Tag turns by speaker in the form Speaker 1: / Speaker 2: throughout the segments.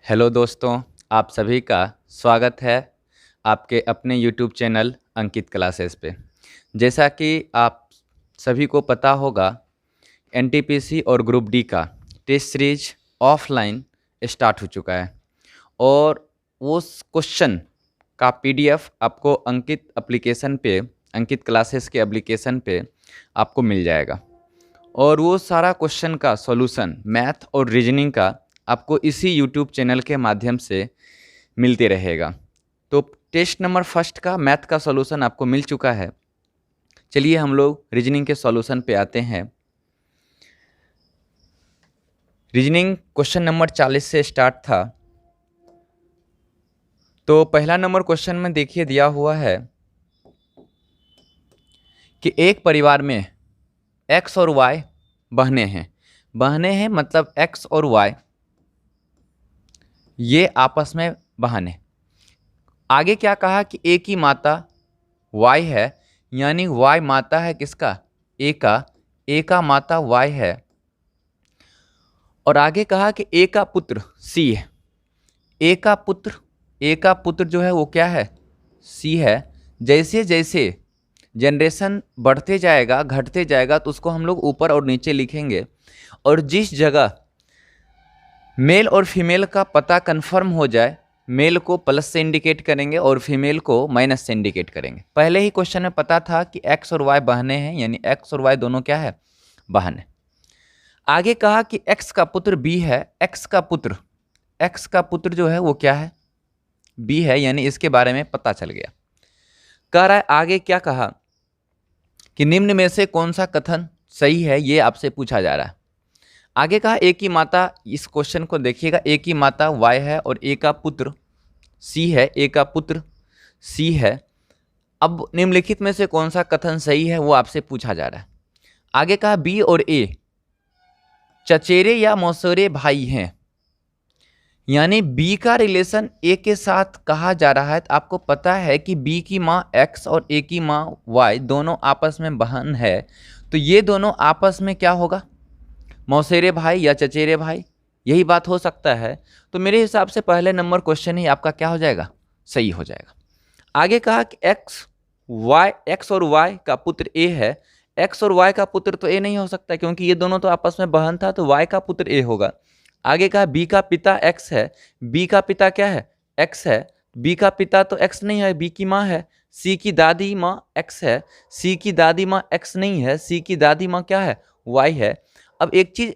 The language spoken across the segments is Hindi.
Speaker 1: हेलो दोस्तों, आप सभी का स्वागत है आपके अपने यूट्यूब चैनल अंकित क्लासेस पे। जैसा कि आप सभी को पता होगा, एनटीपीसी और ग्रुप डी का टेस्ट सीरीज ऑफलाइन स्टार्ट हो चुका है और उस क्वेश्चन का पीडीएफ आपको अंकित एप्लीकेशन पे, अंकित क्लासेस के एप्लीकेशन पे आपको मिल जाएगा और वो सारा क्वेश्चन का सॉल्यूशन मैथ और रीजनिंग का आपको इसी यूट्यूब चैनल के माध्यम से मिलते रहेगा। तो टेस्ट नंबर फर्स्ट का मैथ का सॉल्यूशन आपको मिल चुका है। चलिए हम लोग रीजनिंग के सॉल्यूशन पे आते हैं। रीजनिंग क्वेश्चन नंबर 40 से स्टार्ट था। तो पहला नंबर क्वेश्चन में देखिए दिया हुआ है कि एक परिवार में एक्स और वाई बहनें हैं। बहनें हैं मतलब एक्स और वाई ये आपस में बहन है। आगे क्या कहा कि ए की माता वाई है, यानी वाई माता है किसका? ए का माता वाई है। और आगे कहा कि ए का पुत्र सी है। ए का पुत्र जो है वो क्या है? सी है। जैसे जैसे जनरेशन बढ़ते जाएगा, घटते जाएगा, तो उसको हम लोग ऊपर और नीचे लिखेंगे और जिस जगह मेल और फीमेल का पता कंफर्म हो जाए, मेल को प्लस से इंडिकेट करेंगे और फीमेल को माइनस से इंडिकेट करेंगे। पहले ही क्वेश्चन में पता था कि एक्स और वाई बहनें हैं, यानी एक्स और वाई दोनों क्या है? बहन है। आगे कहा कि एक्स का पुत्र बी है। एक्स का पुत्र जो है वो क्या है? बी है, यानी इसके बारे में पता चल गया। कह रहा है आगे क्या कहा कि निम्न में से कौन सा कथन सही है, ये आपसे पूछा जा रहा है। आगे कहा ए की माता, इस क्वेश्चन को देखिएगा, ए की माता वाई है और ए का पुत्र सी है। ए का पुत्र सी है। अब निम्नलिखित में से कौन सा कथन सही है वो आपसे पूछा जा रहा है। आगे कहा बी और ए चचेरे या मौसेरे भाई हैं, यानी बी का रिलेशन ए के साथ कहा जा रहा है। तो आपको पता है कि बी की माँ एक्स और ए की माँ वाई दोनों आपस में बहन है, तो ये दोनों आपस में क्या होगा? मौसेरे भाई या चचेरे भाई, यही बात हो सकता है। तो मेरे हिसाब से पहले नंबर क्वेश्चन ही आपका क्या हो जाएगा? सही हो जाएगा। आगे कहा कि एक्स और वाई का पुत्र ए है। एक्स और वाई का पुत्र तो ए नहीं हो सकता क्योंकि ये दोनों तो आपस में बहन था, तो वाई का पुत्र ए होगा। आगे कहा बी का पिता एक्स है। बी का पिता क्या है? एक्स है। बी का पिता तो एक्स नहीं है, बी की माँ है। सी की दादी माँ एक्स है। सी की दादी माँ एक्स नहीं है, सी की दादी माँ क्या है? वाई है। अब एक चीज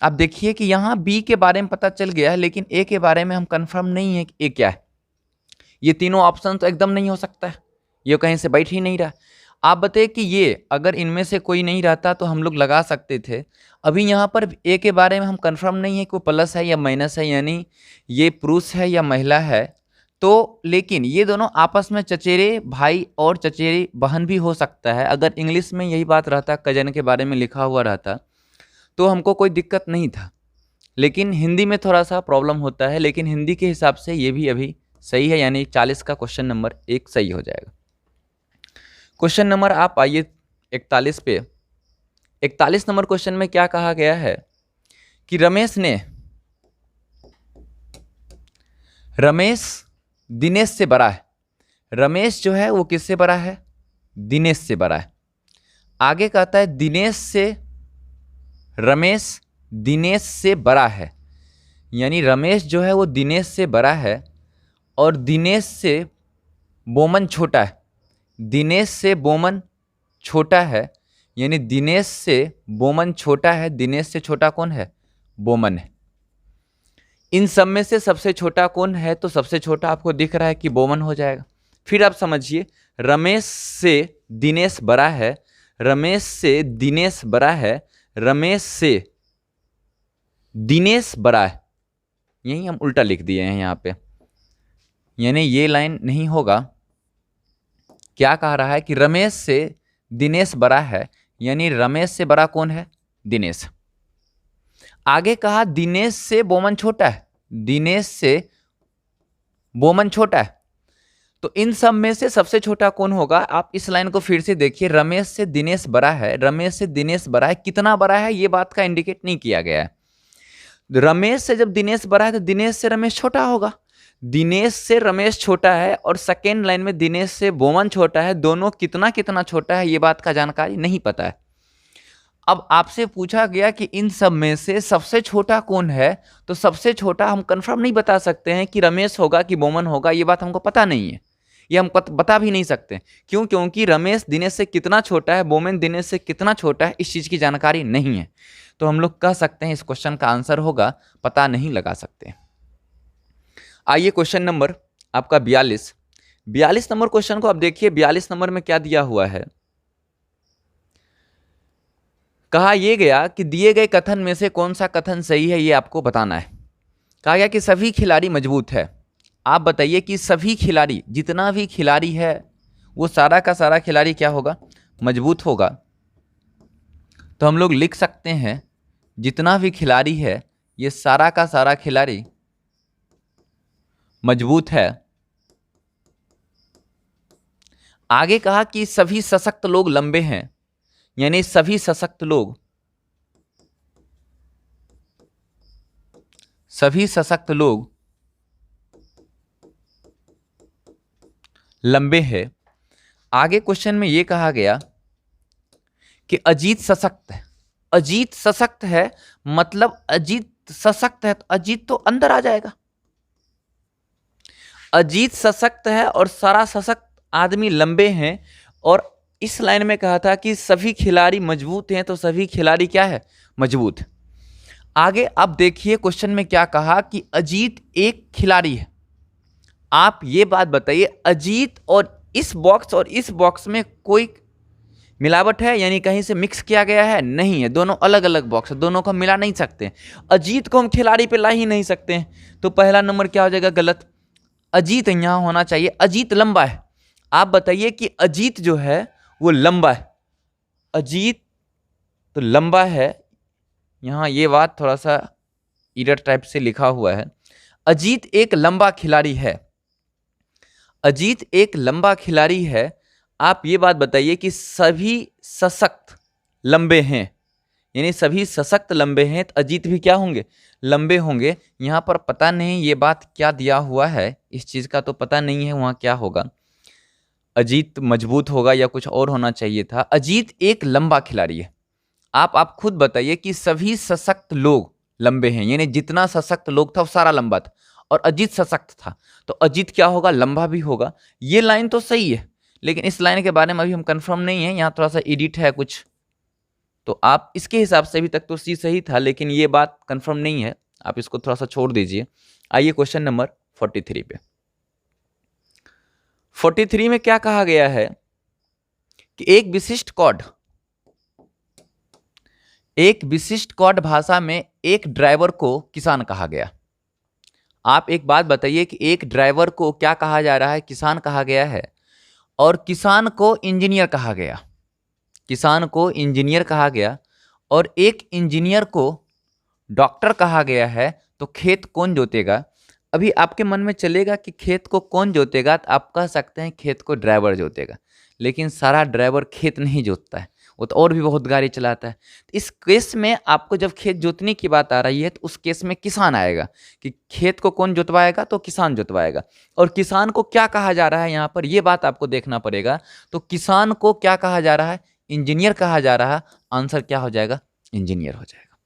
Speaker 1: आप देखिए कि यहाँ बी के बारे में पता चल गया है, लेकिन ए के बारे में हम कंफर्म नहीं है कि ए क्या है। ये तीनों ऑप्शन तो एकदम नहीं हो सकता है, ये कहीं से बैठ ही नहीं रहा। आप बताइए कि ये अगर इनमें से कोई नहीं रहता तो हम लोग लगा सकते थे। अभी यहाँ पर ए के बारे में हम कंफर्म नहीं है कि वो प्लस है या माइनस है, यानी ये पुरुष है या महिला है। तो लेकिन ये दोनों आपस में चचेरे भाई और चचेरी बहन भी हो सकता है। अगर इंग्लिश में यही बात रहता, कजन के बारे में लिखा हुआ रहता, तो हमको कोई दिक्कत नहीं था। लेकिन हिंदी में थोड़ा सा प्रॉब्लम होता है, लेकिन हिंदी के हिसाब से ये भी अभी सही है, यानी 40 का क्वेश्चन नंबर 1 सही हो जाएगा। क्वेश्चन नंबर आप आइए 41 पे। 41 नंबर क्वेश्चन में क्या कहा गया है कि रमेश दिनेश से बड़ा है। रमेश जो है वो किससे बड़ा है? दिनेश से बड़ा है। आगे कहता है रमेश दिनेश से बड़ा है, यानी रमेश जो है वो दिनेश से बड़ा है और दिनेश से बोमन छोटा है। दिनेश से बोमन छोटा है, यानी दिनेश से बोमन छोटा है। दिनेश से छोटा कौन है? बोमन है। इन सब में से सबसे छोटा कौन है? तो सबसे छोटा आपको दिख रहा है कि बोमन हो जाएगा। फिर आप समझिए, रमेश से दिनेश बड़ा है, रमेश से दिनेश बड़ा है, रमेश से दिनेश बड़ा है। यही हम उल्टा लिख दिए हैं यहाँ पे, यानी ये लाइन नहीं होगा। क्या कह रहा है कि रमेश से दिनेश बड़ा है, यानी रमेश से बड़ा कौन है? दिनेश। आगे कहा दिनेश से बोमन छोटा है। दिनेश से बोमन छोटा है, तो इन सब में से सबसे छोटा कौन होगा? आप इस लाइन को फिर से देखिए, रमेश से दिनेश बड़ा है, रमेश से दिनेश बड़ा है। कितना बड़ा है ये बात का इंडिकेट नहीं किया गया है। रमेश से जब दिनेश बड़ा है तो दिनेश से रमेश छोटा होगा। दिनेश से रमेश छोटा है और सेकेंड लाइन में दिनेश से बोमन छोटा है, दोनों कितना कितना छोटा है ये बात का जानकारी नहीं पता है। अब आपसे पूछा गया कि इन सब में से सबसे छोटा कौन है, तो सबसे छोटा हम कंफर्म नहीं बता सकते हैं कि रमेश होगा कि बोमन होगा, ये बात हमको पता नहीं है, ये हम बता भी नहीं सकते। क्यों? क्योंकि रमेश दिनेश से कितना छोटा है, बोमन दिनेश से कितना छोटा है, इस चीज़ की जानकारी नहीं है। तो हम लोग कह सकते हैं इस क्वेश्चन का आंसर होगा पता नहीं लगा सकते। आइए क्वेश्चन नंबर आपका 42 नंबर क्वेश्चन को आप देखिए। 42 नंबर में क्या दिया हुआ है, कहा यह गया कि दिए गए कथन में से कौन सा कथन सही है ये आपको बताना है। कहा गया कि सभी खिलाड़ी मजबूत है। आप बताइए कि सभी खिलाड़ी, जितना भी खिलाड़ी है वो सारा का सारा खिलाड़ी क्या होगा, मजबूत होगा। तो हम लोग लिख सकते हैं जितना भी खिलाड़ी है ये सारा का सारा खिलाड़ी मजबूत है। आगे कहा कि सभी सशक्त लोग लंबे हैं, यानी सभी सशक्त लोग लंबे हैं। आगे क्वेश्चन में यह कहा गया कि अजीत सशक्त है। अजीत सशक्त है मतलब अजीत सशक्त है तो अजीत तो अंदर आ जाएगा। अजीत सशक्त है और सारा सशक्त आदमी लंबे हैं, और इस लाइन में कहा था कि सभी खिलाड़ी मजबूत हैं, तो सभी खिलाड़ी क्या है, मजबूत। आगे अब देखिए क्वेश्चन में क्या कहा कि अजीत एक खिलाड़ी है। आप ये बात बताइए, अजीत और इस बॉक्स में कोई मिलावट है, यानी कहीं से मिक्स किया गया है? नहीं है, दोनों अलग अलग बॉक्स है, दोनों को मिला नहीं सकते। अजीत को हम खिलाड़ी पे ला ही नहीं सकते, तो पहला नंबर क्या हो जाएगा, गलत। अजीत यहां होना चाहिए, अजीत लंबा है। आप बताइए कि अजीत जो है वो लंबा है, अजीत तो लंबा है। यहां ये बात थोड़ा सा इरर टाइप से लिखा हुआ है। अजीत एक लंबा खिलाड़ी है, अजीत एक लंबा खिलाड़ी है। आप ये बात बताइए कि सभी सशक्त लंबे हैं, यानी सभी सशक्त लंबे हैं, तो अजीत भी क्या होंगे, लंबे होंगे। यहाँ पर पता नहीं ये बात क्या दिया हुआ है, इस चीज़ का तो पता नहीं है वहाँ क्या होगा, अजीत मजबूत होगा या कुछ और होना चाहिए था। अजीत एक लंबा खिलाड़ी है। आप खुद बताइए कि सभी सशक्त लोग लंबे हैं, यानी जितना सशक्त लोग था वो सारा लंबा था, और अजीत सशक्त था, तो अजीत क्या होगा, लंबा भी होगा। ये लाइन तो सही है, लेकिन इस लाइन के बारे में अभी हम कंफर्म नहीं है, यहाँ थोड़ा सा एडिट है कुछ, तो आप इसके हिसाब से अभी तक तो सी सही था, लेकिन ये बात कंफर्म नहीं है, आप इसको थोड़ा सा छोड़ दीजिए। आइए क्वेश्चन नंबर 43 पे। 43 में क्या कहा गया है कि एक विशिष्ट कॉड भाषा में एक ड्राइवर को किसान कहा गया। आप एक बात बताइए कि एक ड्राइवर को क्या कहा जा रहा है, किसान कहा गया है, और किसान को इंजीनियर कहा गया, किसान को इंजीनियर कहा गया, और एक इंजीनियर को डॉक्टर कहा गया है। तो खेत कौन जोतेगा? अभी आपके मन में चलेगा कि खेत को कौन जोतेगा, तो आप कह सकते हैं खेत को ड्राइवर जोतेगा, लेकिन सारा ड्राइवर खेत नहीं जोतता है, वो तो और भी बहुत गाड़ी चलाता है। तो इस केस में आपको जब खेत जोतने की बात आ रही है तो उस केस में किसान आएगा, कि खेत को कौन जोतवाएगा, तो किसान जोतवाएगा। और किसान को क्या कहा जा रहा है यहाँ पर, ये बात आपको देखना पड़ेगा। तो किसान को क्या कहा जा रहा है, इंजीनियर कहा जा रहा है। आंसर क्या हो जाएगा, इंजीनियर हो जाएगा।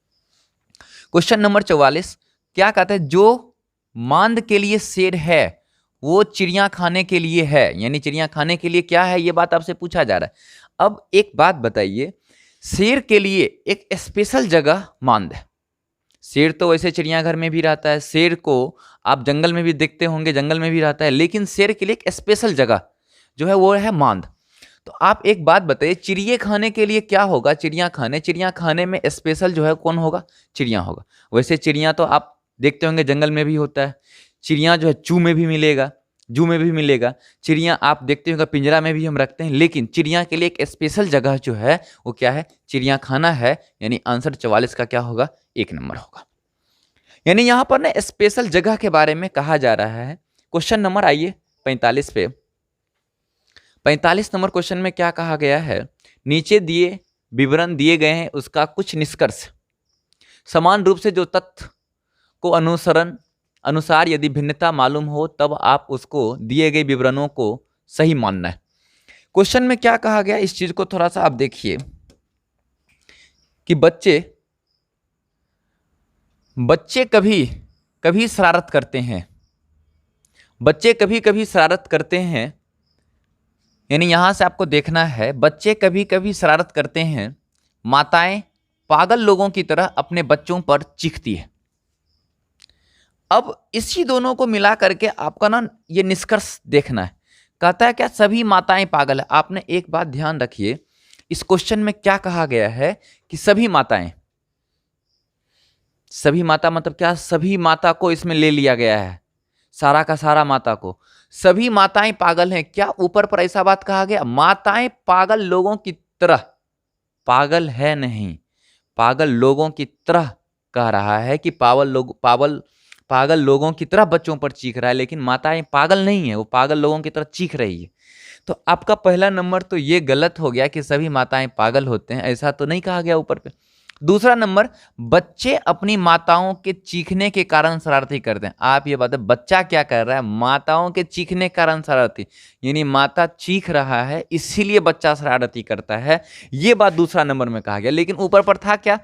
Speaker 1: क्वेश्चन नंबर 44 क्या कहता है, जो मांद के लिए शेर है वो चिड़िया खाने के लिए है, यानी चिड़िया खाने के लिए क्या है, ये बात आपसे पूछा जा रहा है। अब एक बात बताइए, शेर के लिए एक स्पेशल जगह मांद है। शेर तो वैसे चिड़ियाघर में भी रहता है, शेर को आप जंगल में भी देखते होंगे, जंगल में भी रहता है, लेकिन शेर के लिए एक स्पेशल जगह जो है वो है मांद। तो आप एक बात बताइए, चिड़िया खाने के लिए क्या होगा, चिड़िया खाने में स्पेशल जो है कौन होगा, चिड़िया होगा। वैसे चिड़िया तो आप देखते होंगे जंगल में भी होता है, चिड़िया जो है जू में भी मिलेगा, चिड़िया आप देखते होंगे पिंजरा में भी हम रखते हैं, लेकिन चिड़िया के लिए एक स्पेशल जगह जो है वो क्या है, चिड़िया खाना है। यानी आंसर 44 का क्या होगा, 1 नंबर होगा। यानी यहां पर ना स्पेशल जगह के बारे में कहा जा रहा है। क्वेश्चन नंबर आइए 45 पे। 45 नंबर क्वेश्चन में क्या कहा गया है, नीचे दिए विवरण दिए गए हैं, उसका कुछ निष्कर्ष। समान रूप से जो तथ्य को अनुसार यदि भिन्नता मालूम हो तब आप उसको दिए गए विवरणों को सही मानना है। क्वेश्चन में क्या कहा गया इस चीज को थोड़ा सा आप देखिए कि बच्चे कभी कभी शरारत करते हैं। बच्चे कभी कभी शरारत करते हैं, यानी यहां से आपको देखना है बच्चे कभी कभी शरारत करते हैं, माताएं पागल लोगों की तरह अपने बच्चों पर चीखती है। अब इसी दोनों को मिला करके आपका ना ये निष्कर्ष देखना है। कहता है क्या सभी माताएं पागल है। आपने एक बात ध्यान रखिए, इस क्वेश्चन में क्या कहा गया है कि सभी माताएं, सभी माता मतलब क्या, सभी माता को इसमें ले लिया गया है, सारा का सारा माता को। सभी माताएं पागल हैं, क्या ऊपर पर ऐसा बात कहा गया माताएं पागल लोगों की तरह? पागल है नहीं, पागल लोगों की तरह कह रहा है कि पागल लोगों की तरह बच्चों पर चीख रहा है, लेकिन माताएं पागल नहीं है, वो पागल लोगों की तरह चीख रही है। तो आपका पहला नंबर तो ये गलत हो गया कि सभी माताएं पागल होते हैं, ऐसा तो नहीं कहा गया ऊपर पे। दूसरा नंबर, बच्चे अपनी माताओं के चीखने के कारण शरारती करते हैं। आप ये बात है, बच्चा क्या कर रहा है, माताओं के चीखने के कारण शरारती, यानी माता चीख रहा है इसीलिए बच्चा शरारती करता है, ये बात दूसरा नंबर में कहा गया। लेकिन ऊपर पर था क्या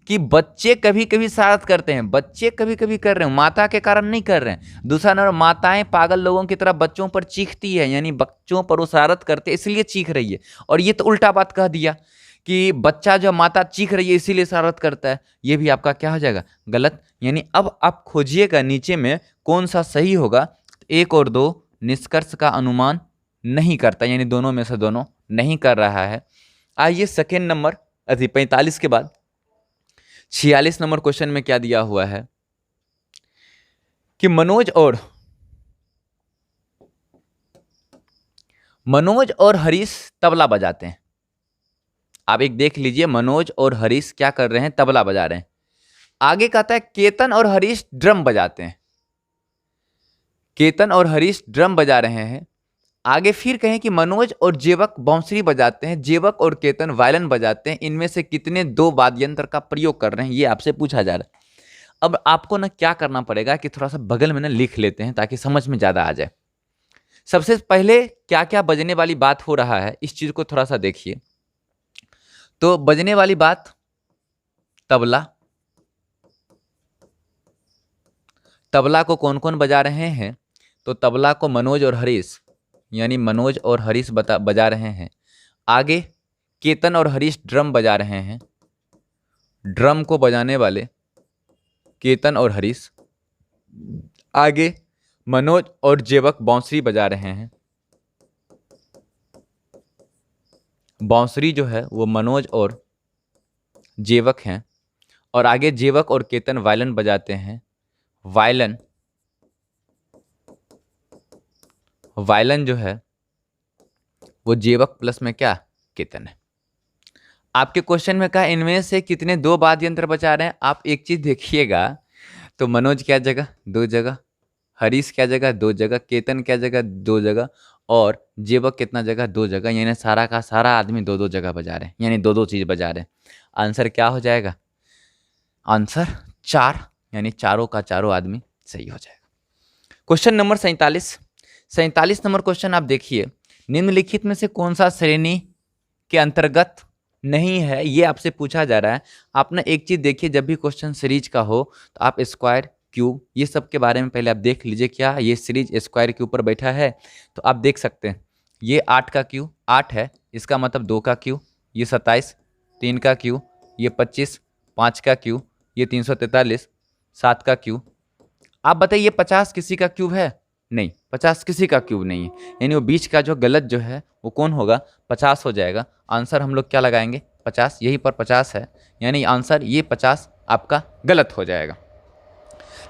Speaker 1: कि बच्चे कभी कभी शरारत करते हैं, बच्चे कभी कभी कर रहे हैं, माता के कारण नहीं कर रहे हैं। दूसरा नंबर, माताएं पागल लोगों की तरह बच्चों पर चीखती है, यानी बच्चों पर वो शरारत करते हैं इसलिए चीख रही है। और ये तो उल्टा बात कह दिया कि बच्चा जो माता चीख रही है इसीलिए शरारत करता है, ये भी आपका क्या हो जाएगा, गलत। यानी अब आप खोजिएगा नीचे में कौन सा सही होगा। 1 और 2 निष्कर्ष का अनुमान नहीं करता, यानी दोनों में से दोनों नहीं कर रहा है। आइए सेकेंड नंबर 45 के बाद 46 नंबर क्वेश्चन में क्या दिया हुआ है कि मनोज और हरीश तबला बजाते हैं। आप एक देख लीजिए, मनोज और हरीश क्या कर रहे हैं, तबला बजा रहे हैं। आगे कहता है केतन और हरीश ड्रम बजाते हैं। केतन और हरीश ड्रम बजा रहे हैं। आगे फिर कहें कि मनोज और जेवक बांसुरी बजाते हैं, जेवक और केतन वायलिन बजाते हैं, इनमें से कितने 2 वाद्य यंत्र का प्रयोग कर रहे हैं, ये आपसे पूछा जा रहा है। अब आपको ना क्या करना पड़ेगा कि थोड़ा सा बगल में ना लिख लेते हैं ताकि समझ में ज्यादा आ जाए। सबसे पहले क्या क्या बजने वाली बात हो रहा है इस चीज को थोड़ा सा देखिए। तो बजने वाली बात तबला, तबला को कौन कौन बजा रहे हैं, तो तबला को मनोज और हरीश, यानी मनोज और हरीश बजा रहे हैं। आगे केतन और हरीश ड्रम बजा रहे हैं, ड्रम को बजाने वाले केतन और हरीश। आगे मनोज और जेवक बांसुरी बजा रहे हैं, बांसुरी जो है वो मनोज और जेवक हैं। और आगे जेवक और केतन वायलिन बजाते हैं, वायलिन जो है वो जेवक प्लस में क्या, केतन है। आपके क्वेश्चन में कहा इनमें से कितने 2 वाद्य यंत्र बजा रहे हैं। आप एक चीज देखिएगा, तो मनोज क्या जगह 2 जगह, हरीश क्या जगह 2 जगह, केतन क्या जगह 2 जगह, और जेवक कितना जगह 2 जगह, यानी सारा का सारा आदमी 2-2 जगह बजा रहे हैं, यानी 2-2 चीज बजा रहे हैं। आंसर क्या हो जाएगा, आंसर 4, यानी चारों का चारों आदमी सही हो जाएगा। क्वेश्चन नंबर 47 नंबर क्वेश्चन आप देखिए, निम्नलिखित में से कौन सा श्रेणी के अंतर्गत नहीं है, ये आपसे पूछा जा रहा है। आपने एक चीज देखिए, जब भी क्वेश्चन सीरीज का हो तो आप स्क्वायर, क्यूब, ये सब के बारे में पहले आप देख लीजिए। क्या ये सीरीज स्क्वायर के ऊपर बैठा है, तो आप देख सकते हैं ये 8 का क्यू 8 है, इसका मतलब 2 का क्यू, ये 27, 3 का क्यू, ये 25, 5 का क्यू, ये 343, 7 का क्यू। आप बताइए 50 किसी का क्यूब है? नहीं, 50 किसी का क्यूब नहीं है, यानी वो बीच का जो गलत जो है वो कौन होगा, 50 हो जाएगा। आंसर हम लोग क्या लगाएंगे, 50, यहीं पर 50 है, यानी आंसर ये 50 आपका गलत हो जाएगा।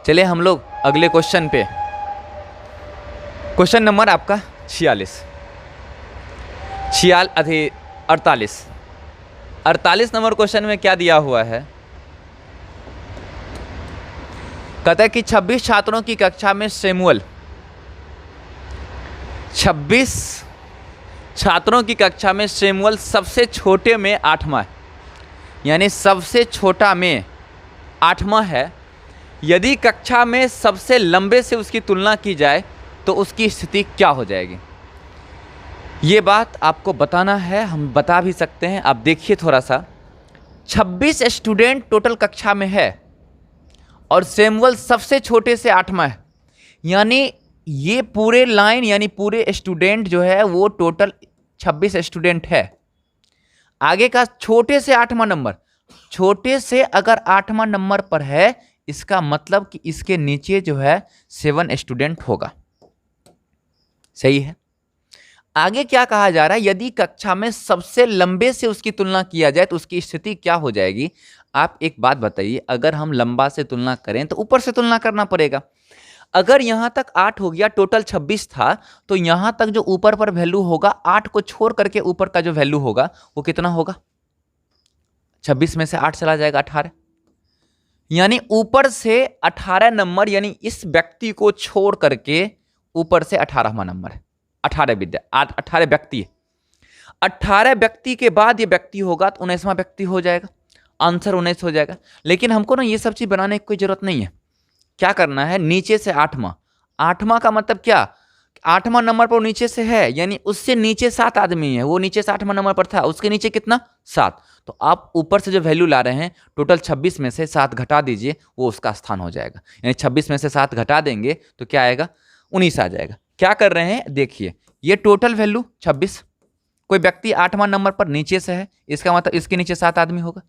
Speaker 1: चलिए हम लोग अगले क्वेश्चन पे, क्वेश्चन नंबर आपका 48 नंबर क्वेश्चन में क्या दिया हुआ है, कहता है कि 26 छात्रों की कक्षा में सैमुअल, 26 छात्रों की कक्षा में सैमुअल सबसे छोटे में 8वां, यानी सबसे छोटा में 8वां है। यदि कक्षा में सबसे लंबे से उसकी तुलना की जाए तो उसकी स्थिति क्या हो जाएगी। ये बात आपको बताना है, हम बता भी सकते हैं। आप देखिए थोड़ा सा, 26 स्टूडेंट टोटल कक्षा में है और सैमुअल सबसे छोटे से 8वां है, यानी ये पूरे लाइन यानी पूरे स्टूडेंट जो है वो टोटल 26 स्टूडेंट है। आगे का छोटे से 8वां नंबर, छोटे से अगर 8वां नंबर पर है, इसका मतलब कि इसके नीचे जो है 7 स्टूडेंट होगा। सही है। आगे क्या कहा जा रहा है, यदि कक्षा में सबसे लंबे से उसकी तुलना किया जाए तो उसकी स्थिति क्या हो जाएगी। आप एक बात बताइए, अगर हम लंबा से तुलना करें तो ऊपर से तुलना करना पड़ेगा। अगर यहां तक 8 हो गया, टोटल 26 था, तो यहां तक जो ऊपर पर वैल्यू होगा, 8 को छोड़ करके ऊपर का जो वैल्यू होगा वो कितना होगा, 26 में से 8 चला जाएगा 18, यानी ऊपर से 18 नंबर, यानी इस व्यक्ति को छोड़ करके ऊपर से 18वां नंबर है। 18 व्यक्ति है। 18 व्यक्ति के बाद ये व्यक्ति होगा तो 19वां व्यक्ति हो जाएगा, आंसर 19 हो जाएगा। लेकिन हमको ना ये सब चीज बनाने की कोई जरूरत नहीं है। क्या करना है, नीचे से 8वां का मतलब क्या, 8वां नंबर पर नीचे से है, यानी उससे नीचे 7 आदमी है, वो नीचे से 8वां नंबर पर था, उसके नीचे कितना 7, तो आप ऊपर से जो वैल्यू ला रहे हैं टोटल 26 में से 7 घटा दीजिए, वो उसका स्थान हो जाएगा। यानी 26 में से 7 घटा देंगे तो क्या आएगा, 19 आ जाएगा। क्या कर रहे हैं देखिए, ये टोटल वैल्यू 26, कोई व्यक्ति 8वां नंबर पर नीचे से है, इसका मतलब इसके नीचे 7 आदमी होगा।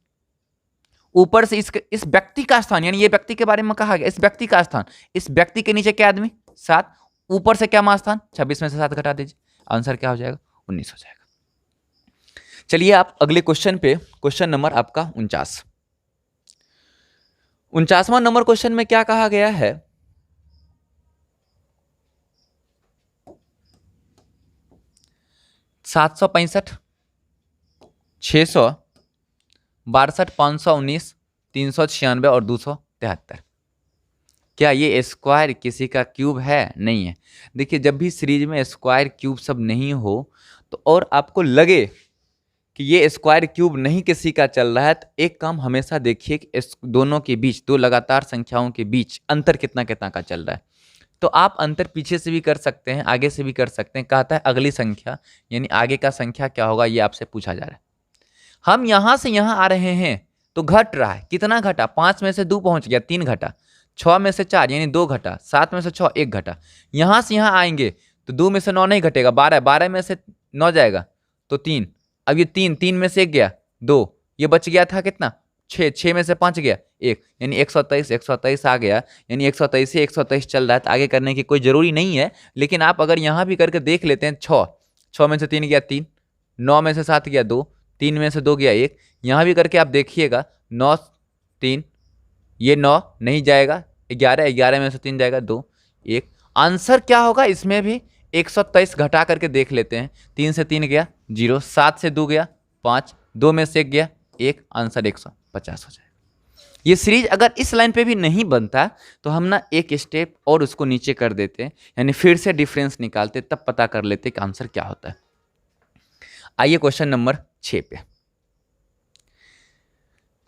Speaker 1: ऊपर से इस व्यक्ति का स्थान, यानी ये व्यक्ति के बारे में कहा गया, इस व्यक्ति का स्थान, इस व्यक्ति के नीचे क्या आदमी 7, ऊपर से क्या मा स्थान, 26 में से 7 घटा दीजिए, आंसर क्या हो जाएगा, 19 हो जाएगा। चलिए आप अगले क्वेश्चन पे, क्वेश्चन नंबर आपका 49वां नंबर क्वेश्चन में क्या कहा गया है, 765, 600, 62, 519, 396 और 273। क्या ये स्क्वायर किसी का क्यूब है? नहीं है। देखिए, जब भी सीरीज में स्क्वायर क्यूब सब नहीं हो तो और आपको लगे कि ये स्क्वायर क्यूब नहीं किसी का चल रहा है, तो एक काम हमेशा देखिए कि इस दोनों के बीच, दो लगातार संख्याओं के बीच अंतर कितना कितना का चल रहा है। तो आप अंतर पीछे से भी कर सकते हैं, आगे से भी कर सकते हैं। कहता है अगली संख्या, यानी आगे का संख्या क्या होगा, ये आपसे पूछा जा रहा है। हम यहां से यहां आ रहे हैं तो घट रहा है, कितना घटा, 5 में से 2 पहुंच गया, 3 घटा, 6 में से 4 यानी 2 घटा, 7 में से 6 1 घटा। यहां से यहां आएंगे तो 2 में से 9 नहीं घटेगा, 12 में से 9 जाएगा तो 3, अब ये 3 में से 1 गया 2, ये बच गया था कितना 6 में से 5 गया 1, यानी 127 आ गया, यानी 127 से 127 चल रहा है। तो आगे करने की कोई जरूरी नहीं है, लेकिन आप अगर यहाँ भी करके देख लेते हैं, 6 में से 3 गया 3, 9 में से 7 गया 2, 3 में से 2 गया 1, यहाँ भी करके आप देखिएगा 9 3, ये 9 नहीं जाएगा, 11 में से 3 जाएगा 2 1, आंसर क्या होगा इसमें भी 123 घटा करके देख लेते हैं। 3 से 3 गया 0, 7 से 2 गया 5, 2 में से 1 गया 1, आंसर 150 हो जाएगा। ये सीरीज अगर इस लाइन पे भी नहीं बनता तो हम ना एक स्टेप और उसको नीचे कर देते, यानी फिर से डिफरेंस निकालते, तब पता कर लेते कि आंसर क्या होता है। आइए क्वेश्चन नंबर 6 पे।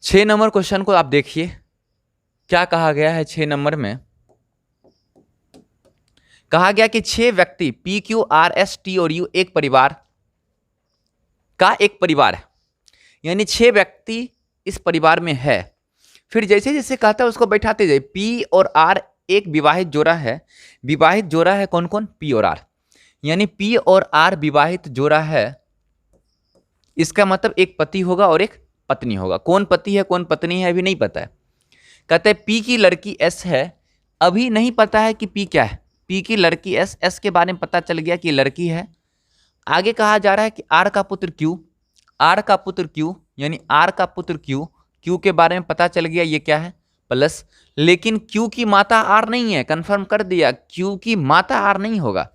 Speaker 1: 6 नंबर क्वेश्चन को आप देखिए, क्या कहा गया है 6 नंबर में। कहा गया कि 6 व्यक्ति P, Q, R, S, T और U एक परिवार है, यानी 6 व्यक्ति इस परिवार में है। फिर जैसे जैसे कहता है उसको बैठाते जाए। P और R एक विवाहित जोड़ा है। विवाहित जोड़ा है कौन कौन, P और R, यानी P और R विवाहित जोड़ा है। इसका मतलब एक पति होगा और एक पत्नी होगा। कौन पति है कौन पत्नी है अभी नहीं पता है। कहते हैं P की लड़की S है, अभी नहीं पता है कि P क्या है। P की लड़की S, S के बारे में पता चल गया कि लड़की है। आगे कहा जा रहा है कि R का पुत्र Q, R का पुत्र Q, यानी R का पुत्र Q, Q के बारे में पता चल गया ये क्या है प्लस, लेकिन Q की माता R नहीं है, कंफर्म कर दिया Q की माता R नहीं होगा।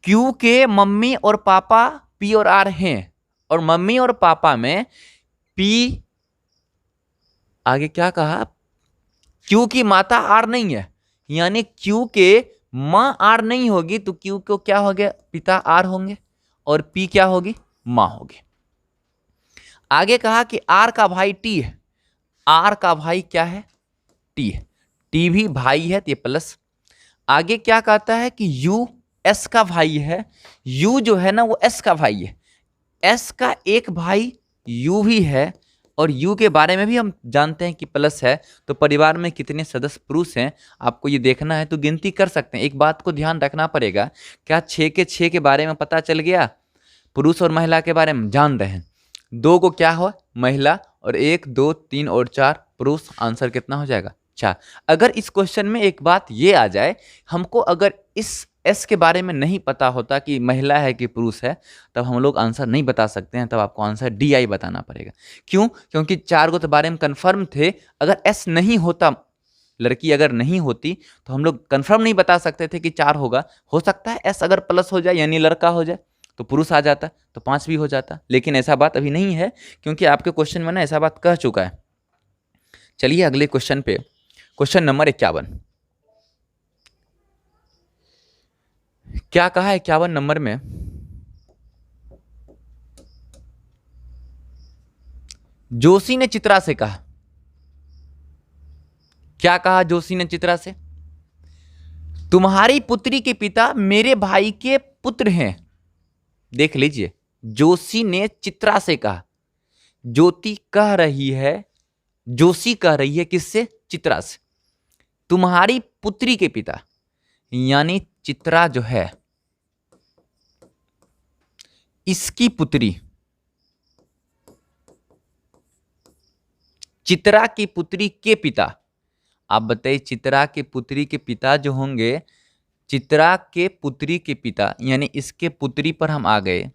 Speaker 1: Q के मम्मी और पापा P और R हैं, और मम्मी और पापा में P, आगे क्या कहा, Q की माता R नहीं है, यानी Q के माँ R नहीं होगी तो Q को क्या हो गया, पिता R होंगे, और P क्या होगी, माँ होगी। आगे कहा कि R का भाई T है, R का भाई क्या है, T है। टी भी भाई है तो ये प्लस। आगे क्या कहता है कि यू एस का भाई है, यू जो है ना वो एस का भाई है, एस का एक भाई यू भी है, और यू के बारे में भी हम जानते हैं कि प्लस है। तो परिवार में कितने सदस्य पुरुष हैं आपको ये देखना है, तो गिनती कर सकते हैं। एक बात को ध्यान रखना पड़ेगा, क्या 6 के बारे में पता चल गया, पुरुष और महिला के बारे में जान रहे हैं। 2 को क्या हो महिला, और 1 2 3 और 4 पुरुष, आंसर कितना हो जाएगा 4। अगर इस क्वेश्चन में एक बात ये आ जाए, हमको अगर इस एस के बारे में नहीं पता होता कि महिला है कि पुरुष है, तब हम लोग आंसर नहीं बता सकते हैं, तब आपको आंसर डी आई बताना पड़ेगा। क्यों? क्योंकि 4 को तो बारे में कंफर्म थे। अगर एस नहीं होता, लड़की अगर नहीं होती, तो हम लोग कंफर्म नहीं बता सकते थे कि 4 होगा। हो सकता है एस अगर प्लस हो जाए यानी लड़का हो जाए तो पुरुष आ जाता, तो 5 भी हो जाता, लेकिन ऐसा बात अभी नहीं है, क्योंकि आपके क्वेश्चन में ना ऐसा बात कह चुका है। चलिए अगले क्वेश्चन पे, क्वेश्चन नंबर 51। क्या कहा है 51 नंबर में? जोशी ने चित्रा से कहा, क्या कहा जोशी ने चित्रा से? तुम्हारी पुत्री के पिता मेरे भाई के पुत्र हैं। देख लीजिए, जोशी ने चित्रा से कहा, ज्योति कह रही है, जोशी कह रही है किससे? चित्रा से। तुम्हारी पुत्री के पिता यानी चित्रा जो है, इसकी पुत्री, चित्रा की पुत्री के पिता। आप बताइए, चित्रा के पुत्री के पिता जो होंगे, चित्रा के पुत्री के पिता यानी इसके पुत्री पर हम आ गए,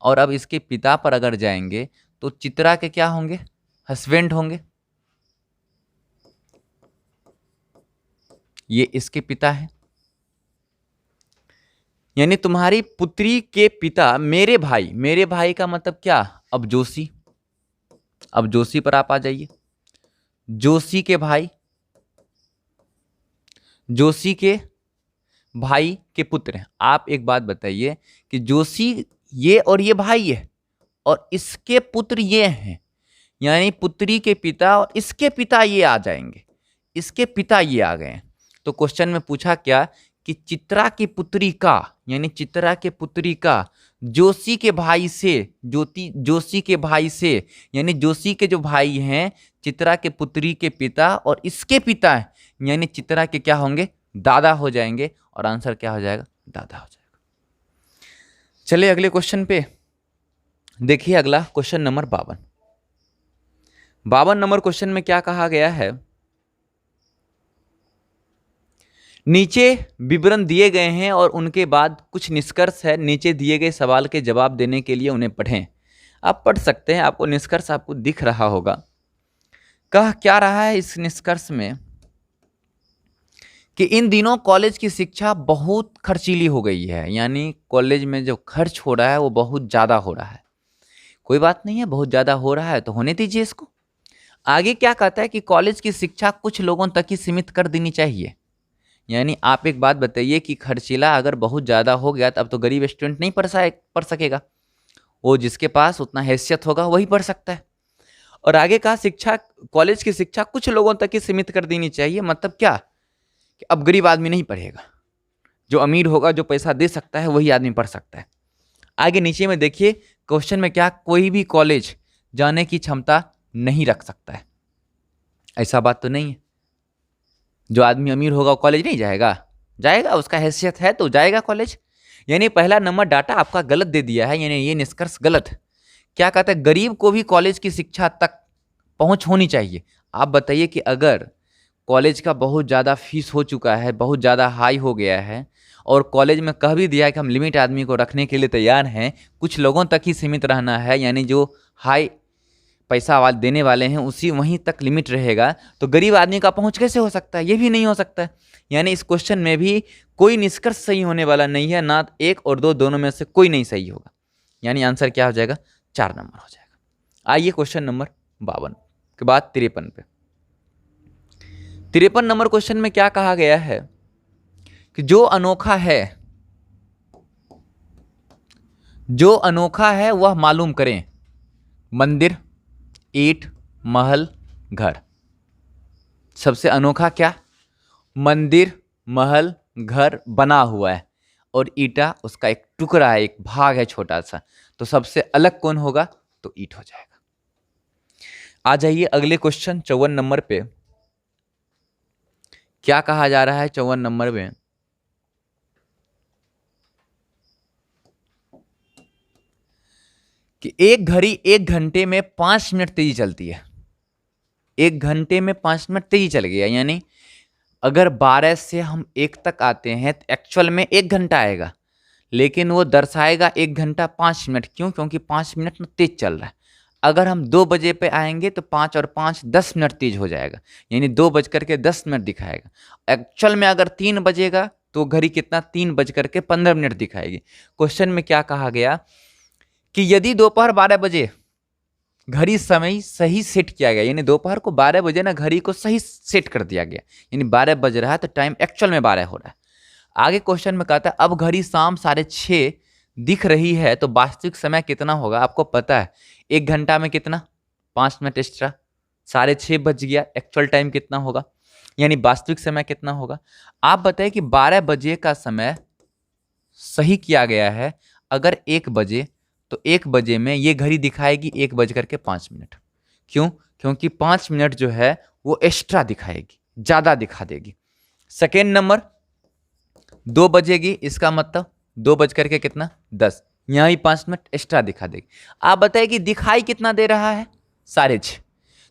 Speaker 1: और अब इसके पिता पर अगर जाएंगे तो चित्रा के क्या होंगे? हस्बैंड होंगे। ये इसके पिता है, यानी तुम्हारी पुत्री के पिता मेरे भाई, मेरे भाई का मतलब क्या? अब जोशी, अब जोशी पर आप आ जाइए। जोशी के भाई, जोशी के भाई के पुत्र हैं। आप एक बात बताइए कि जोशी ये और ये भाई है, और इसके पुत्र ये हैं, यानी पुत्री के पिता और इसके पिता ये आ जाएंगे, इसके पिता ये आ गए। तो क्वेश्चन में पूछा क्या कि चित्रा की पुत्री का, यानी चित्रा के पुत्री का जोशी के भाई से, जोशी के भाई से, यानी जोशी के जो भाई हैं, चित्रा के पुत्री के पिता और इसके पिता हैं, यानी चित्रा के क्या होंगे? दादा हो जाएंगे, और आंसर क्या हो जाएगा? दादा हो जाएगा। चलिए अगले क्वेश्चन पे देखिए, अगला क्वेश्चन नंबर 52। 52 नंबर क्वेश्चन में क्या कहा गया है? नीचे विवरण दिए गए हैं और उनके बाद कुछ निष्कर्ष है। नीचे दिए गए सवाल के जवाब देने के लिए उन्हें पढ़ें। आप पढ़ सकते हैं, आपको निष्कर्ष आपको दिख रहा होगा। कह क्या रहा है इस निष्कर्ष में कि इन दिनों कॉलेज की शिक्षा बहुत खर्चीली हो गई है, यानी कॉलेज में जो खर्च हो रहा है वो बहुत ज़्यादा हो रहा है। कोई बात नहीं है, बहुत ज़्यादा हो रहा है तो होने दीजिए इसको। आगे क्या कहता है कि कॉलेज की शिक्षा कुछ लोगों तक ही सीमित कर देनी चाहिए। यानी आप एक बात बताइए कि खर्चीला अगर बहुत ज़्यादा हो गया तो अब तो गरीब स्टूडेंट नहीं पढ़ सकेगा, वो जिसके पास उतना हैसियत होगा वही पढ़ सकता है। और आगे कहा शिक्षा, कॉलेज की शिक्षा कुछ लोगों तक ही सीमित कर देनी चाहिए। मतलब क्या कि अब गरीब आदमी नहीं पढ़ेगा, जो अमीर होगा, जो पैसा दे सकता है वही आदमी पढ़ सकता है। आगे नीचे में देखिए क्वेश्चन में क्या, कोई भी कॉलेज जाने की क्षमता नहीं रख सकता है। ऐसा बात तो नहीं है, जो आदमी अमीर होगा वो कॉलेज नहीं जाएगा, जाएगा, उसका हैसियत है तो जाएगा कॉलेज। यानी पहला नंबर डाटा आपका गलत दे दिया है, यानी ये निष्कर्ष गलत है। क्या कहता है? गरीब को भी कॉलेज की शिक्षा तक पहुंच होनी चाहिए। आप बताइए कि अगर कॉलेज का बहुत ज़्यादा फीस हो चुका है, बहुत ज़्यादा हाई हो गया है, और कॉलेज में कह भी दिया है कि हम लिमिट आदमी को रखने के लिए तैयार हैं, कुछ लोगों तक ही सीमित रहना है, यानी जो हाई पैसा वाले देने वाले हैं उसी वहीं तक लिमिट रहेगा, तो गरीब आदमी का पहुंच कैसे हो सकता है? ये भी नहीं हो सकता है। यानी इस क्वेश्चन में भी कोई निष्कर्ष सही होने वाला नहीं है, ना 1 और 2 दोनों में से कोई नहीं सही होगा। यानी आंसर क्या हो जाएगा? 4 नंबर हो जाएगा। आइए क्वेश्चन नंबर 52 के बाद 53 पे। 53 नंबर क्वेश्चन में क्या कहा गया है कि जो अनोखा है, जो अनोखा है वह मालूम करें। मंदिर, ईंट, महल, घर। सबसे अनोखा क्या? मंदिर, महल, घर बना हुआ है और ईंटा उसका एक टुकड़ा है, एक भाग है छोटा सा, तो सबसे अलग कौन होगा? तो ईंट हो जाएगा। आ जाइए अगले क्वेश्चन 54 नंबर पे। क्या कहा जा रहा है 54 नंबर में? कि एक घड़ी 1 घंटे में 5 मिनट तेजी चलती है। 1 घंटे में 5 मिनट तेजी चल गया, यानी अगर 12 से हम 1 तक आते हैं तो एक्चुअल में 1 घंटा आएगा, लेकिन वो दर्शाएगा 1 घंटा 5 मिनट। क्यों? क्योंकि 5 मिनट में तेज चल रहा है। अगर हम 2 बजे पे आएंगे तो 5 और 5 10 मिनट तेज हो जाएगा, यानी 2 बज करके 10 मिनट दिखाएगा। एक्चुअल में अगर 3 बजेगा तो घड़ी कितना? 3 बज करके 15 मिनट दिखाएगी। क्वेश्चन में क्या कहा गया कि यदि दोपहर 12 बजे घड़ी समय सही सेट किया गया, यानी दोपहर को 12 बजे ना घड़ी को सही सेट कर दिया गया, यानी 12 बज रहा है तो टाइम एक्चुअल में 12 हो रहा है। आगे क्वेश्चन में कहता है अब घड़ी शाम 6:30 दिख रही है तो वास्तविक समय कितना होगा? आपको पता है 1 घंटा में कितना? 5 मिनट एक्स्ट्रा, 6:30 बज गया, एक्चुअल टाइम कितना होगा, यानी वास्तविक समय कितना होगा? आप बताइए कि 12 बजे का समय सही किया गया है, अगर 1 बजे तो 1 बजे में ये घड़ी दिखाएगी 1 बज करके 5 मिनट। क्यों? क्योंकि 5 मिनट जो है वो एक्स्ट्रा दिखाएगी, ज्यादा दिखा देगी। सेकेंड नंबर 2 बजेगी, इसका मतलब 2 बज करके 10, यहाँ भी 5 मिनट एक्स्ट्रा दिखा देगी। आप बताइए कि दिखाई कितना दे रहा है? 6:30।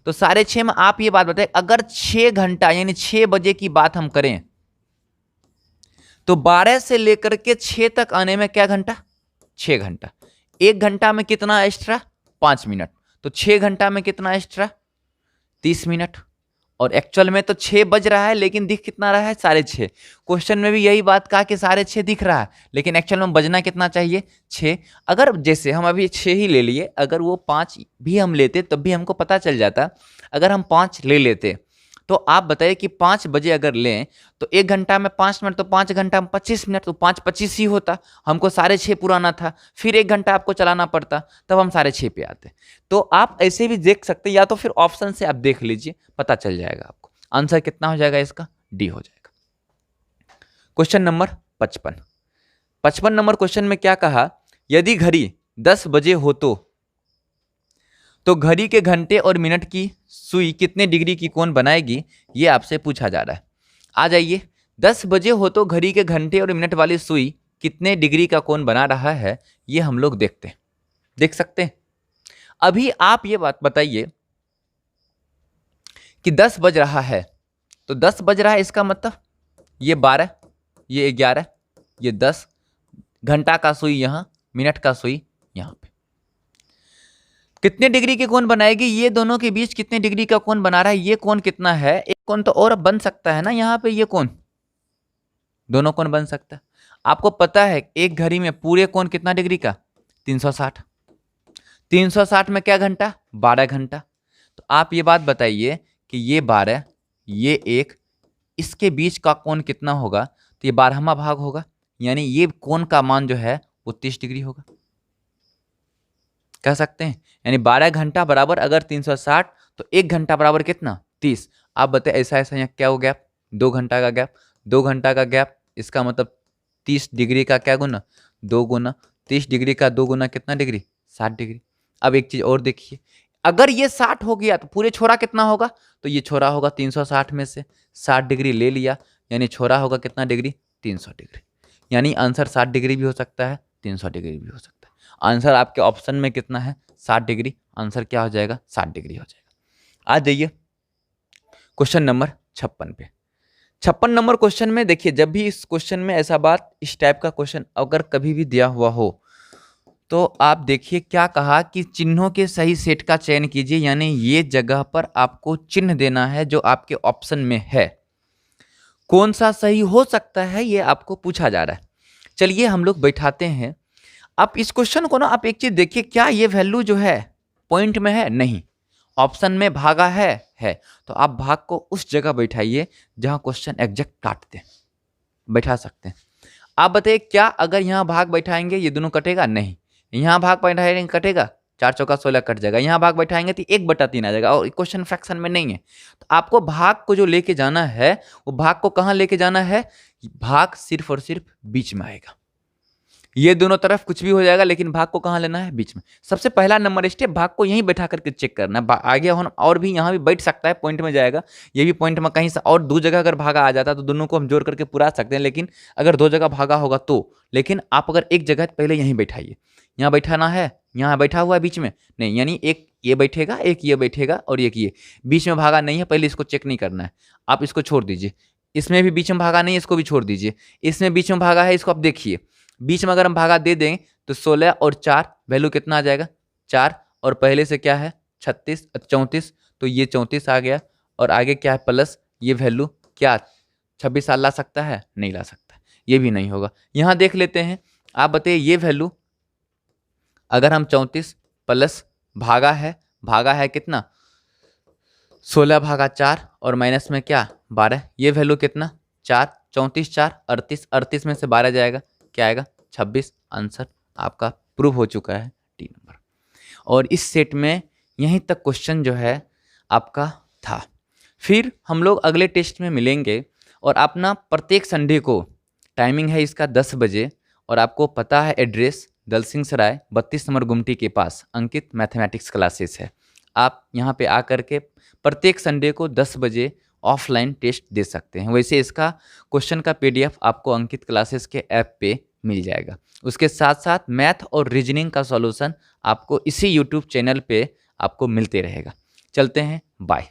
Speaker 1: तो 6:30 में आप ये बात बताइए, अगर 6 घंटा यानी 6 बजे की बात हम करें तो 12 से लेकर के 6 तक आने में क्या घंटा? 6 घंटा। 1 घंटा में कितना एक्स्ट्रा? 5 मिनट। तो 6 घंटा में कितना एक्स्ट्रा? 30 मिनट। और एक्चुअल में तो 6 बज रहा है लेकिन दिख कितना रहा है? 6:30। क्वेश्चन में भी यही बात कहा कि 6:30 दिख रहा है, लेकिन एक्चुअल में बजना कितना चाहिए? 6। अगर जैसे हम अभी 6 ही ले लिए, अगर वो 5 भी हम लेते तब भी हमको पता चल जाता। अगर हम 5 ले लेते तो आप बताइए कि 5 बजे अगर लें तो 1 घंटा में 5 मिनट, तो 5 घंटा में 25 मिनट, तो 5:25 ही होता। हमको 6:30 पुराना था, फिर 1 घंटा आपको चलाना पड़ता, तब हम 6:30 पे आते। तो आप ऐसे भी देख सकते हैं, या तो फिर ऑप्शन से आप देख लीजिए, पता चल जाएगा आपको। आंसर कितना हो जाएगा इसका? डी हो जाएगा। Question number 55। 55 नंबर क्वेश्चन में क्या कहा? यदि घड़ी 10 बजे हो तो घड़ी के घंटे और मिनट की सुई कितने डिग्री की कोण बनाएगी? ये आपसे पूछा जा रहा है। आ जाइए, 10 बजे हो तो घड़ी के घंटे और मिनट वाली सुई कितने डिग्री का कोण बना रहा है, ये हम लोग देखते हैं। देख सकते हैं। अभी आप ये बात बताइए कि 10 बज रहा है, तो 10 बज रहा है इसका मतलब ये 12, ये 11, ये 10, घंटा का सुई यहां, मिनट का सुई यहां पे। कितने डिग्री के कोण बनाएगी? ये दोनों के बीच कितने डिग्री का कोण बना रहा है? ये कोण कितना है? एक कोण तो और बन सकता है ना यहाँ पे, ये कोण, दोनों कोण बन सकता है। आपको पता है एक घड़ी में पूरे कोण कितना डिग्री का? 360। 360 में क्या घंटा? 12 घंटा। तो आप ये बात बताइए कि ये 12, ये 1, इसके बीच का कोण कितना होगा? तो ये 12वां भाग होगा, यानी ये कोण का मान जो है वो 30 डिग्री होगा। कह सकते हैं, यानी 12 घंटा बराबर अगर 360 तो 1 घंटा बराबर कितना? 30। आप बताइए ऐसा ऐसा यहाँ क्या हो गया? 2 घंटा का गैप। 2 घंटा का गैप, इसका मतलब 30 डिग्री का क्या गुना? 2 गुना। 30 डिग्री का 2 गुना कितना डिग्री? 60 डिग्री। अब एक चीज और देखिए, अगर ये 60 हो गया तो पूरे छोरा कितना होगा? तो ये छोरा होगा 360 में से 60 डिग्री ले लिया, यानी छोरा होगा कितना डिग्री? 300 डिग्री। यानी आंसर 60 डिग्री भी हो सकता है, 300 डिग्री भी हो सकता है। आंसर आपके ऑप्शन में कितना है? 60 डिग्री। आंसर क्या हो जाएगा? 60 डिग्री हो जाएगा। आ जाइए क्वेश्चन नंबर 56 पे। 56 नंबर क्वेश्चन में देखिए, जब भी इस क्वेश्चन में ऐसा बात, इस टाइप का क्वेश्चन अगर कभी भी दिया हुआ हो तो आप देखिए क्या कहा कि चिन्हों के सही सेट का चयन कीजिए, यानी ये जगह पर आपको चिन्ह देना है जो आपके ऑप्शन में है। कौन सा सही हो सकता है ये आपको पूछा जा रहा है। चलिए हम लोग बैठाते हैं। आप इस क्वेश्चन को ना, आप एक चीज देखिए, क्या ये वैल्यू जो है पॉइंट में है? नहीं। ऑप्शन में भागा है। तो आप भाग को उस जगह बैठाइए जहां क्वेश्चन एग्जैक्ट काटते हैं, बैठा सकते हैं। आप बताइए क्या अगर यहां भाग बैठाएंगे ये दोनों कटेगा? नहीं। यहां भाग बैठाएंगे कटेगा? 4 चौका 16 कट जाएगा, यहाँ भाग बैठाएंगे तो 1/3 आ जाएगा और क्वेश्चन फ्रैक्शन में नहीं है। तो आपको भाग को जो लेके जाना है वो भाग को कहाँ लेके जाना है, भाग सिर्फ और सिर्फ बीच में आएगा। ये दोनों तरफ कुछ भी हो जाएगा लेकिन भाग को कहाँ लेना है, बीच में। सबसे पहला नंबर स्टेप भाग को यहीं बैठा करके चेक करना है। आगे हम और भी यहाँ भी बैठ सकता है, पॉइंट में जाएगा, ये भी पॉइंट में कहीं से और 2 जगह अगर भागा आ जाता तो दोनों को हम जोड़ करके पूरा सकते हैं, लेकिन अगर 2 जगह भागा होगा तो। लेकिन आप अगर एक जगह पहले यहीं बैठाइए, यहाँ बैठाना है, यहाँ बैठा हुआ है बीच में नहीं, यानी एक ये बैठेगा, एक ये बैठेगा और एक ये बीच में भागा नहीं है, पहले इसको चेक नहीं करना है, आप इसको छोड़ दीजिए। इसमें भी बीच में भागा नहीं है, इसको भी छोड़ दीजिए। इसमें बीच में भागा है, इसको आप देखिए। बीच में अगर हम भागा दे दें तो 16 और 4 वैल्यू कितना आ जाएगा, 4, और पहले से क्या है 36 34, तो ये 34 आ गया, और आगे क्या है प्लस ये वैल्यू क्या 26 ला सकता है, नहीं ला सकता, ये भी नहीं होगा। यहाँ देख लेते हैं, आप बताइए ये वैल्यू अगर हम 34 प्लस भागा है कितना 16 भागा 4 और माइनस में क्या 12, ये वैल्यू कितना 4, 34 4 38, 38 में से 12 जाएगा, क्या आएगा 26। आंसर आपका प्रूव हो चुका है डी नंबर। और इस सेट में यहीं तक क्वेश्चन जो है आपका था। फिर हम लोग अगले टेस्ट में मिलेंगे, और अपना प्रत्येक संडे को टाइमिंग है इसका 10 बजे, और आपको पता है एड्रेस दलसिंह सराय 32 नंबर गुमटी के पास अंकित मैथमेटिक्स क्लासेस है। आप यहाँ पे आकर के प्रत्येक संडे को 10 बजे ऑफलाइन टेस्ट दे सकते हैं। वैसे इसका क्वेश्चन का PDF आपको अंकित क्लासेस के ऐप पे मिल जाएगा। उसके साथ साथ मैथ और रीजनिंग का सॉल्यूशन आपको इसी YouTube चैनल पे आपको मिलते रहेगा। चलते हैं, बाय।